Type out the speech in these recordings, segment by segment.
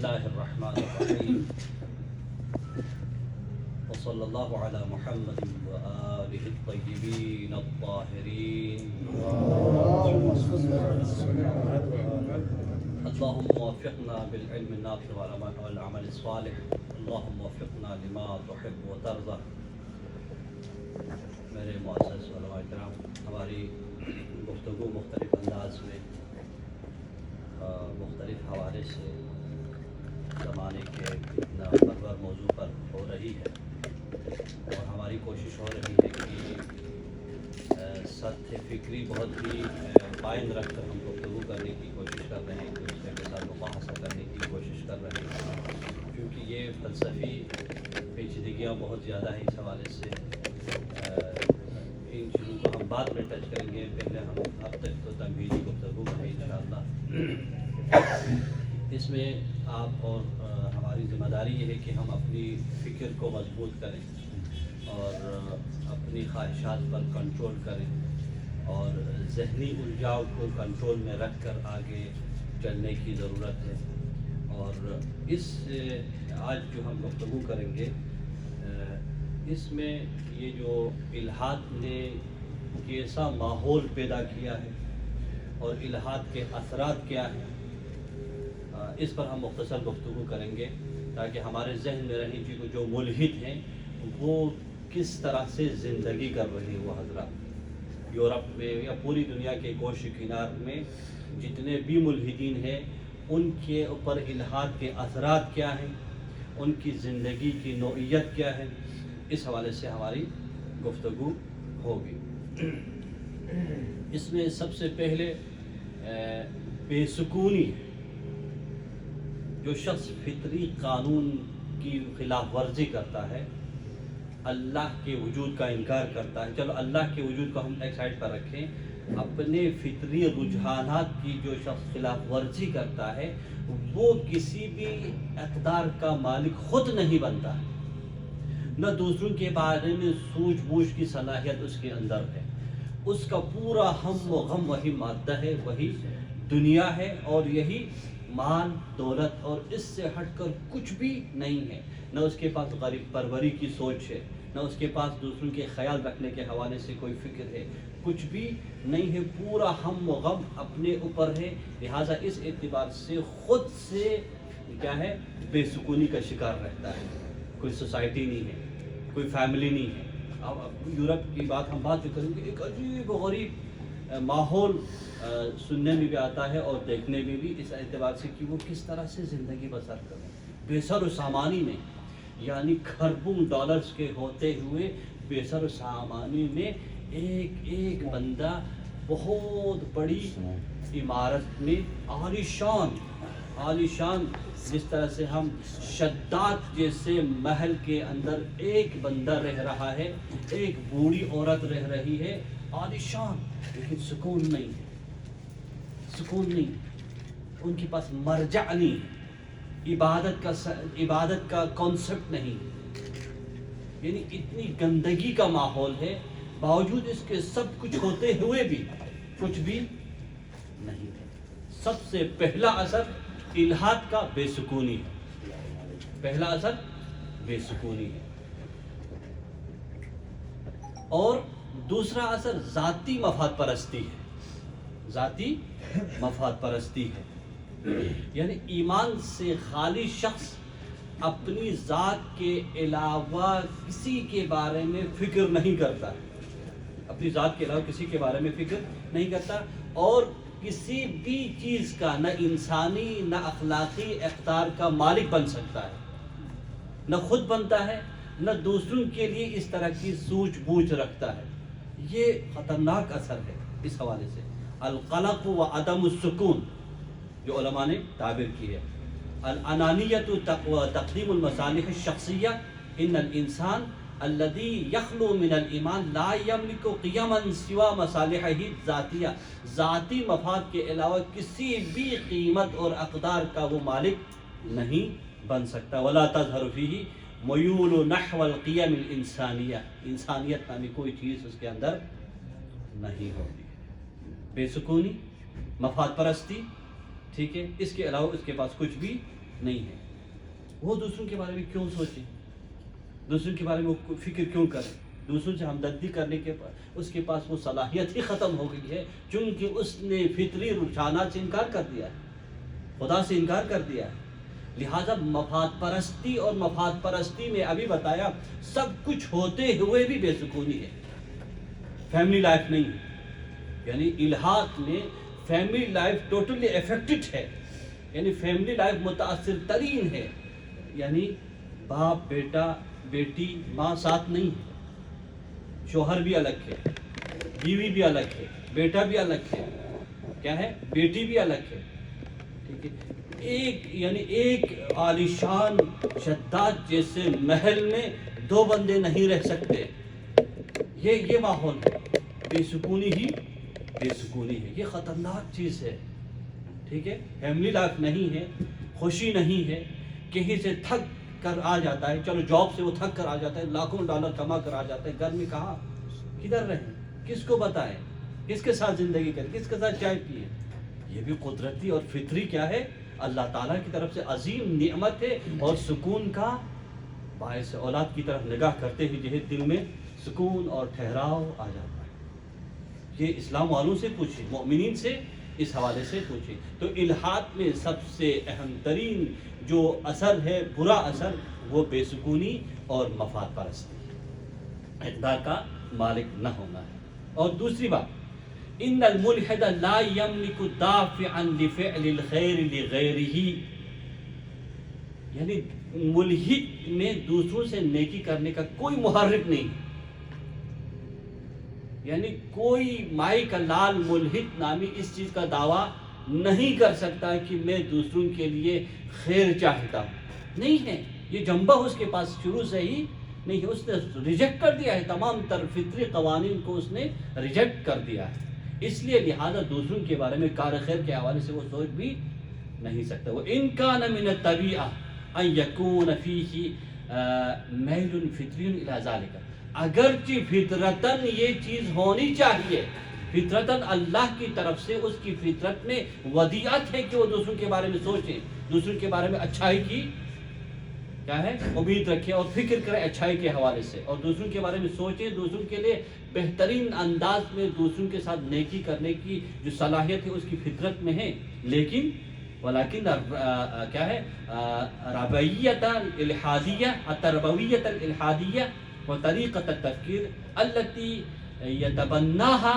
الله الرحمن الرحيم وصلى الله على محمد وآله الطيبين الطاهرين. اللهم وفقنا بالعلم النافع والعمل الصالح. اللهم وفقنا لما تحب وترضى. میرے معزز علماء کرام، ہماری گفتگو مختلف انداز میں مختلف حوالے سے زمانے کے پرور موضوع پر ہو رہی ہے، اور ہماری کوشش ہو رہی ہے کہ سطح فکری بہت ہی قائم رکھ کر ہم گفتگو کرنے کی کوشش کر رہے ہیں، ایک دوسرے کے ساتھ مباحثہ کرنے کی کوشش کر رہے ہیں، کیونکہ یہ فلسفی پیچیدگیاں بہت زیادہ ہیں۔ اس حوالے سے ان چیزوں کو ہم بعد میں ٹچ کریں گے، پہلے ہم اب تک تو تمہیدی گفتگو کریں انشاءاللہ۔ اس میں آپ اور ہماری ذمہ داری یہ ہے کہ ہم اپنی فکر کو مضبوط کریں اور اپنی خواہشات پر کنٹرول کریں اور ذہنی الجھاؤ کو کنٹرول میں رکھ کر آگے چلنے کی ضرورت ہے۔ اور اس آج جو ہم گفتگو کریں گے، اس میں یہ جو الحاد نے کیسا ماحول پیدا کیا ہے اور الحاد کے اثرات کیا ہیں، اس پر ہم مختصر گفتگو کریں گے تاکہ ہمارے ذہن میں رہیں کہ جو ملحد ہیں وہ کس طرح سے زندگی کر رہے ہیں۔ وہ حضرات یورپ میں یا پوری دنیا کے گوش کنار میں جتنے بھی ملحدین ہیں، ان کے اوپر الحاد کے اثرات کیا ہیں، ان کی زندگی کی نوعیت کیا ہے، اس حوالے سے ہماری گفتگو ہوگی۔ اس میں سب سے پہلے بے سکونی، جو شخص فطری قانون کی خلاف ورزی کرتا ہے، اللہ کے وجود کا انکار کرتا ہے۔ چلو اللہ کے وجود کو ہم ایک سائڈ پر رکھیں، اپنے فطری رجحانات کی جو شخص خلاف ورزی کرتا ہے، وہ کسی بھی اقدار کا مالک خود نہیں بنتا ہے، نہ دوسروں کے بارے میں سوچ بوجھ کی صلاحیت اس کے اندر ہے۔ اس کا پورا ہم و غم وہی مادہ ہے، وہی دنیا ہے، اور یہی مال دولت، اور اس سے ہٹ کر کچھ بھی نہیں ہے۔ نہ اس کے پاس غریب پروری کی سوچ ہے، نہ اس کے پاس دوسروں کے خیال رکھنے کے حوالے سے کوئی فکر ہے، کچھ بھی نہیں ہے۔ پورا ہم و غم اپنے اوپر ہے، لہٰذا اس اعتبار سے خود سے کیا ہے، بے سکونی کا شکار رہتا ہے۔ کوئی سوسائٹی نہیں ہے، کوئی فیملی نہیں ہے۔ اب یورپ کی بات ہم بعد میں کریں گے، ایک عجیب و غریب ماحول سننے میں بھی آتا ہے اور دیکھنے میں بھی، اس اعتبار سے کہ وہ کس طرح سے زندگی بسر کریں، بے سر و سامانی میں، یعنی خربوں ڈالرز کے ہوتے ہوئے بے سر و سامانی میں ایک ایک بندہ بہت بڑی عمارت میں عالی شان، جس طرح سے ہم شداد جیسے محل کے اندر ایک بندہ رہ رہا ہے، ایک بوڑھی عورت رہ رہی ہے، عالی شان، لیکن سکون نہیں، ان کے پاس مرجع نہیں، عبادت کا کانسیپٹ نہیں، یعنی اتنی گندگی کا ماحول ہے، باوجود اس کے سب کچھ ہوتے ہوئے بھی کچھ بھی نہیں ہے۔ سب سے پہلا اثر الحاد کا بے سکونی ہے، پہلا اثر بے سکونی ہے، اور دوسرا اثر ذاتی مفاد پرستی ہے، یعنی ایمان سے خالی شخص اپنی ذات کے علاوہ کسی کے بارے میں فکر نہیں کرتا، اور کسی بھی چیز کا نہ انسانی نہ اخلاقی اقدار کا مالک بن سکتا ہے، نہ خود بنتا ہے، نہ دوسروں کے لیے اس طرح کی سوچ بوجھ رکھتا ہے۔ یہ خطرناک اثر ہے۔ اس حوالے سے القلق و عدم السکون، جو علماء نے تعبیر کی ہے، الانانیت تقدیم المصالح الشخصیہ، ان الانسان الذي يخلو من الایمان لا يملك قیما سوى مصالحہ ذاتیہ، ذاتی مفاد کے علاوہ کسی بھی قیمت اور اقدار کا وہ مالک نہیں بن سکتا۔ ولا تظہر فیہ میول نحو القیم الانسانیہ، انسانیت نامی کوئی چیز اس کے اندر نہیں ہوتی۔ بے سکونی، مفاد پرستی، ٹھیک ہے، اس کے علاوہ اس کے پاس کچھ بھی نہیں ہے. وہ دوسروں کے بارے میں کیوں سوچیں, دوسروں کے بارے میں وہ فکر کیوں کریں؟ دوسروں سے ہمدردی کرنے کے اس کے پاس وہ صلاحیت ہی ختم ہو گئی ہے, چونکہ اس نے فطری رجحانات سے انکار کر دیا ہے, خدا سے انکار کر دیا ہے. لہذا مفاد پرستی اور مفاد پرستی میں ابھی بتایا سب کچھ ہوتے ہوئے بھی بے سکونی ہے, فیملی لائف نہیں ہے. یعنی الحاد میں فیملی لائف ٹوٹلی افیکٹڈ ہے, یعنی فیملی لائف متاثر ترین ہے. یعنی باپ بیٹا بیٹی ماں ساتھ نہیں ہے, شوہر بھی الگ ہے, بیوی بھی الگ ہے, بیٹا بھی الگ ہے, کیا ہے بیٹی بھی الگ ہے. ٹھیک ہے, ایک عالیشان شداد جیسے محل میں دو بندے نہیں رہ سکتے. یہ ماحول ہے, بے سکونی ہی بے سکونی ہے. یہ خطرناک چیز ہے. ٹھیک ہے, فیملی لائف نہیں ہے, خوشی نہیں ہے. کہیں سے تھک کر آ جاتا ہے, چلو جاب سے وہ تھک کر آ جاتا ہے, لاکھوں ڈالر کما کر آ جاتا ہے, گھر میں کہاں کدھر رہیں, کس کو بتائیں, کس کے ساتھ زندگی کریں, کس کے ساتھ چائے پیئیں. یہ بھی قدرتی اور فطری کیا ہے, اللہ تعالیٰ کی طرف سے عظیم نعمت ہے اور سکون کا باعث. اولاد کی طرف نگاہ کرتے ہی جو ہے دل میں سکون اور ٹھہراؤ آ جاتا ہے. یہ اسلام والوں سے پوچھیں, مومنین سے اس حوالے سے پوچھیں. تو الحاد میں سب سے اہم ترین جو اثر ہے, برا اثر, وہ بے سکونی اور مفاد پرستی, اقدار کا مالک نہ ہونا ہے. اور دوسری بات, ان الملحد لا یملک دافعا لفعل الخیر لغیرہ. یعنی ملحد میں دوسروں سے نیکی کرنے کا کوئی محرک نہیں. یعنی کوئی مائی کا لال ملحد نامی اس چیز کا دعویٰ نہیں کر سکتا کہ میں دوسروں کے لیے خیر چاہتا ہوں. نہیں ہے, یہ جنبہ اس کے پاس شروع سے ہی نہیں ہے. اس نے ریجیکٹ کر دیا ہے, تمام تر فطری قوانین کو اس نے ریجیکٹ کر دیا ہے. اس لیے لہذا دوسروں کے بارے میں کار خیر کے حوالے سے وہ سوچ بھی نہیں سکتا. وہ ان کان من الطبیعہ ان یکون فیہ میل فطری الی ذلک. اگرچہ فطرتاً یہ چیز ہونی چاہیے, فطرتاً اللہ کی طرف سے اس کی فطرت میں ودیعت ہے کہ وہ دوسروں کے بارے میں سوچیں, دوسروں کے بارے میں اچھائی کی کیا ہے امید رکھیں اور فکر کریں اچھائی کے حوالے سے, اور دوسروں کے بارے میں سوچیں, دوسروں کے لیے بہترین انداز میں دوسروں کے ساتھ نیکی کرنے کی جو صلاحیت ہے اس کی فطرت میں ہے. لیکن ولیکن کیا ہے ربویت الالحادیہ, التربویت الالحادیہ وطریقۃ التفکیر التي يتبناها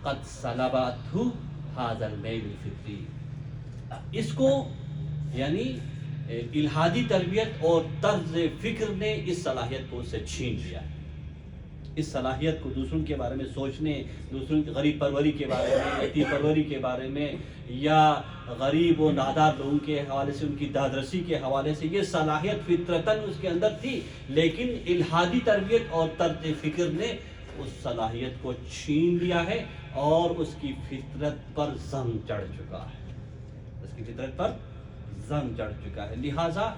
قد سلبته هذا المیل الفطری. اس کو یعنی الہادی تربیت اور طرز فکر نے اس صلاحیت کو اس سے چھین لیا ہے. اس صلاحیت کو دوسروں کے بارے میں سوچنے, دوسروں کی غریب پروری کے بارے میں, یتیم پروری کے بارے میں, یا غریب و نادار لوگوں کے حوالے سے ان کی دادرسی کے حوالے سے, یہ صلاحیت فطرتاً اس کے اندر تھی. لیکن الہادی تربیت اور طرز فکر نے اس صلاحیت کو چھین لیا ہے اور اس کی فطرت پر زنگ چڑھ چکا ہے, اس کی فطرت پر زنگ چڑھ چکا ہے. لہٰذا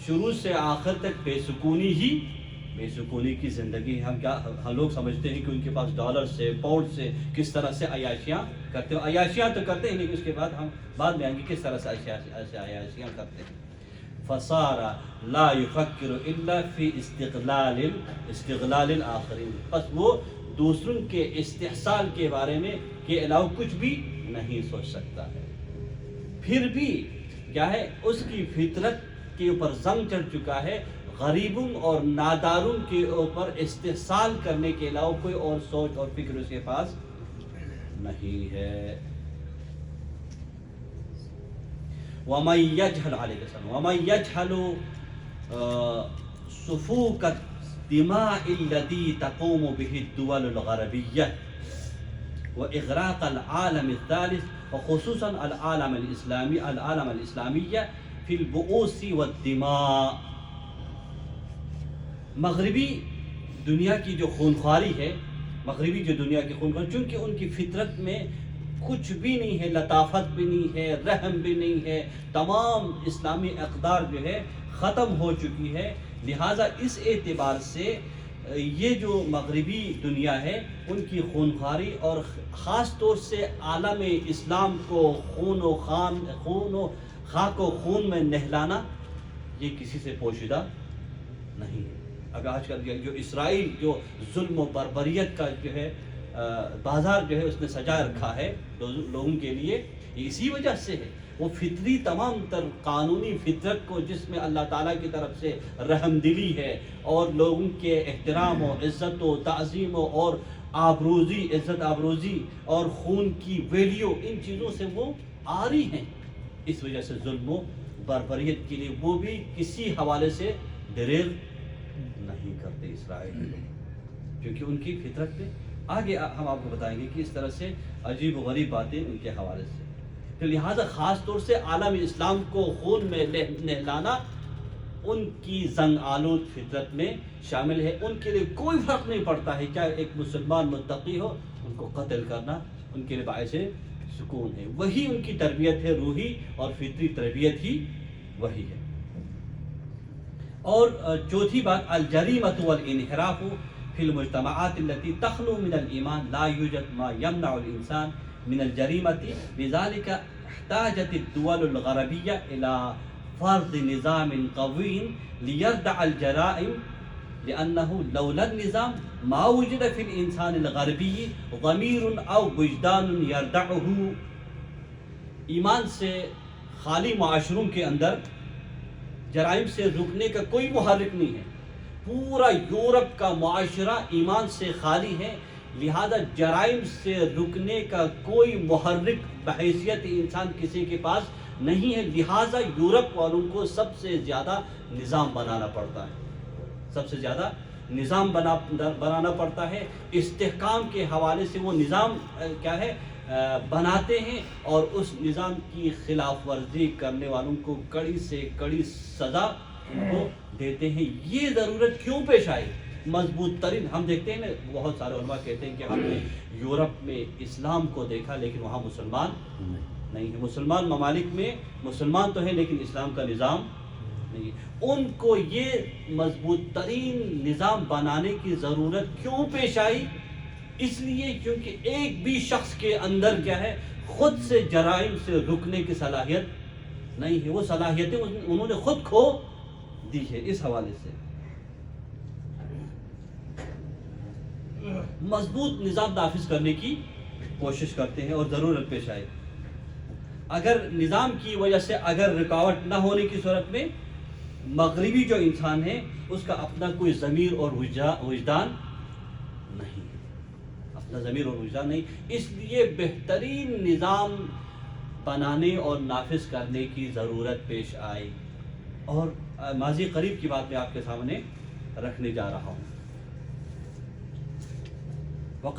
شروع سے آخر تک بے سکونی کی زندگی. ہم لوگ سمجھتے ہیں کہ ان کے پاس ڈالر سے پاؤنڈ سے کس طرح سے عیاشیاں کرتے ہیں. عیاشیاں تو کرتے ہیں لیکن اس کے بعد ہم بعد میں آئیں گے کس طرح سے عیاشیاں کرتے ہیں. فصار لا يفكر الا في استغلال الاخرین. بس وہ دوسروں کے استحصال کے بارے میں کے علاوہ کچھ بھی نہیں سوچ سکتا ہے. پھر بھی کیا ہے اس کی فطرت کے اوپر زنگ چڑھ چکا ہے, غریبوں اور ناداروں کے اوپر استحصال کرنے کے علاوہ کوئی اور سوچ اور فکر اس کے پاس نہیں ہے. وَمَن يَجْهَلْ عَلَيْهِ السَّلَامُ وَمَن يَجْهَلُ سُفُوكَ الدِّمَاءِ الَّذِي تَقُومُ بِهِ الدُّوَلُ الْغَرْبِيَّةُ وَإِغْرَاقَ الْعَالَمِ الثَّالِثِ وخصوصاً العالم الإسلامیہ فی البؤوس والدماء. مغربی دنیا کی جو خونخواری ہے, مغربی جو دنیا کی خونخواری, چونکہ ان کی فطرت میں کچھ بھی نہیں ہے, لطافت بھی نہیں ہے, رحم بھی نہیں ہے, تمام اسلامی اقدار جو ہے ختم ہو چکی ہے. لہٰذا اس اعتبار سے یہ جو مغربی دنیا ہے ان کی خونخواری اور خاص طور سے عالم اسلام کو خون و خاک و خون میں نہلانا یہ کسی سے پوشیدہ نہیں ہے۔ اب آج کل جو اسرائیل جو ظلم و بربریت کا جو ہے بازار جو ہے اس نے سجا رکھا ہے لوگوں کے لیے، یہ اسی وجہ سے ہے۔ وہ فطری تمام تر قانونی فطرت کو جس میں اللہ تعالیٰ کی طرف سے رحم دلی ہے اور لوگوں کے احترام و عزت و تعظیم اور آبروزی، عزت آبروزی اور خون کی ویلیو، ان چیزوں سے وہ عاری ہیں۔ اس وجہ سے ظلم و بربریت کے لیے وہ بھی کسی حوالے سے دریغ نہیں کرتے اسرائیل، کیونکہ ان کی فطرت میں آگے ہم آپ کو بتائیں گے کہ اس طرح سے عجیب و غریب باتیں ان کے حوالے سے۔ تو لہٰذا خاص طور سے عالم اسلام کو خون میں نہلانا ان کی زنگ آلود فطرت میں شامل ہے۔ ان کے لیے کوئی فرق نہیں پڑتا ہے کیا ایک مسلمان متقی ہو، ان کو قتل کرنا ان کے لیے باعث سکون ہے۔ وہی ان کی تربیت ہے، روحی اور فطری تربیت ہی وہی ہے۔ اور چوتھی بات، الجریمۃ والانحراف فی المجتمعات التي تخلو من الایمان لا یوجد ما یمنع الانسان من الجریمۃ لذلك احتاجت الدول الغربیہ الى فرض نظام قوی لیردع الجرائم لأنه لولا النظام ما وجد في الانسان الغربی ضمیر او وجدان یردعه۔ ایمان سے خالی معاشروں کے اندر جرائم سے رکنے کا کوئی محرک نہیں ہے۔ پورا یورپ کا معاشرہ ایمان سے خالی ہے، لہذا جرائم سے رکنے کا کوئی محرک بحیثیت انسان کسی کے پاس نہیں ہے، لہذا یورپ والوں کو سب سے زیادہ نظام بنانا پڑتا ہے، سب سے زیادہ نظام بنانا پڑتا ہے۔ استحکام کے حوالے سے وہ نظام کیا ہے بناتے ہیں اور اس نظام کی خلاف ورزی کرنے والوں کو کڑی سے کڑی سزا ان کو دیتے ہیں۔ یہ ضرورت کیوں پیش آئی؟ مضبوط ترین ہم دیکھتے ہیں نا، بہت سارے علماء کہتے ہیں کہ ہم نے یورپ میں اسلام کو دیکھا لیکن وہاں مسلمان نہیں ہے۔ مسلمان ممالک میں مسلمان تو ہے لیکن اسلام کا نظام نہیں ہے۔ ان کو یہ مضبوط ترین نظام بنانے کی ضرورت کیوں پیش آئی؟ اس لیے کیونکہ ایک بھی شخص کے اندر کیا ہے خود سے جرائم سے رکنے کی صلاحیت نہیں ہے، وہ صلاحیتیں انہوں نے خود کھو دی ہے۔ اس حوالے سے مضبوط نظام نافذ کرنے کی کوشش کرتے ہیں اور ضرورت پیش آئے۔ اگر نظام کی وجہ سے اگر رکاوٹ نہ ہونے کی صورت میں مغربی جو انسان ہے اس کا اپنا کوئی ضمیر اور وجدان نہیں، اپنا ضمیر اور وجدان نہیں، اس لیے بہترین نظام بنانے اور نافذ کرنے کی ضرورت پیش آئی۔ اور ماضی قریب کی بات میں آپ کے سامنے رکھنے جا رہا ہوں۔